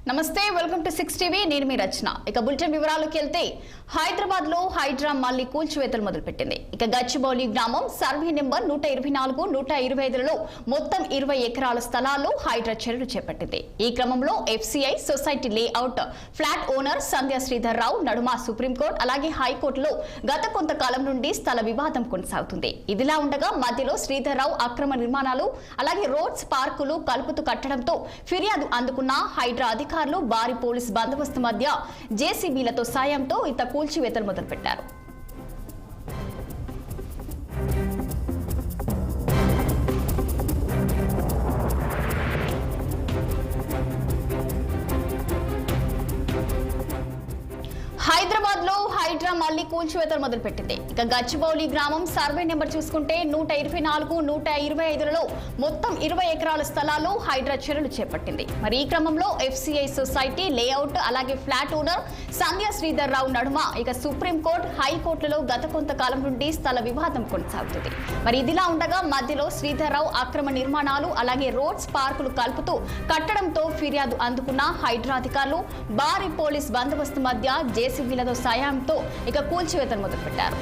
నమస్తే, welcome to 6 TV. నేను మీ రచన. ఇక బులెటిన్ వివరాలకు వెళ్తే హైదరాబాద్ లో హైడ్రా మళ్లీ కూల్చివేతలు మొదలుపెట్టింది. ఇక గచ్చిబౌలి గ్రామం సర్వే నెంబర్ 124, 125లలో మొత్తం 20 ఎకరాల స్థలాల్లో హైడ్రా చర్యలు చేపట్టింది. ఈ క్రమంలో FCI society layout flat owner Sandhya Sridhar Rao నడుమ సుప్రీంకోర్టు అలాగే హైకోర్టులో గత కొంతకాలం నుండి స్థల వివాదం కొనసాగుతుంది. ఇదిలా ఉండగా మధ్యలో శ్రీధర్ రావు అక్రమ నిర్మాణాలు అలాగే రోడ్స్ పార్కులు కలుపుతూ కట్టడంతో ఫిర్యాదు అందుకున్న హైడ్రా అధికారులు భారీ పోలీస్ బందోబస్తు మధ్య జేసీబీలతో సాయంతో ఇంత కూల్చివేతలు మొదలుపెట్టారు. హైదరాబాద్ లో హైడ్రా మళ్లీ కూల్చివేతలు మొదలుపెట్టింది. ఇక గచ్చిబౌలి గ్రామం సర్వే నెంబర్ చూసుకుంటే 124, 125లలో మొత్తం 20 ఎకరాల స్థలాల్లో హైడ్రా చర్యలు చేపట్టింది. మరి ఈ క్రమంలో FCI సొసైటీ లేఅవుట్ అలాగే ఫ్లాట్ ఓనర్ సంధ్య శ్రీధర్ రావు నడుమ ఇక సుప్రీంకోర్టు హైకోర్టులో గత కొంతకాలం నుండి స్థల వివాదం కొనసాగుతుంది. మరి ఇదిలా ఉండగా మధ్యలో శ్రీధర్ రావు అక్రమ నిర్మాణాలు అలాగే రోడ్స్ పార్కులు కలుపుతూ కట్టడంతో ఫిర్యాదు అందుకున్న హైడ్రా అధికారులు భారీ పోలీస్ బందోబస్తు మధ్య జేసీబీలతో సాయంతో ఇక కూల్చివేతలు మొదలుపెట్టారు.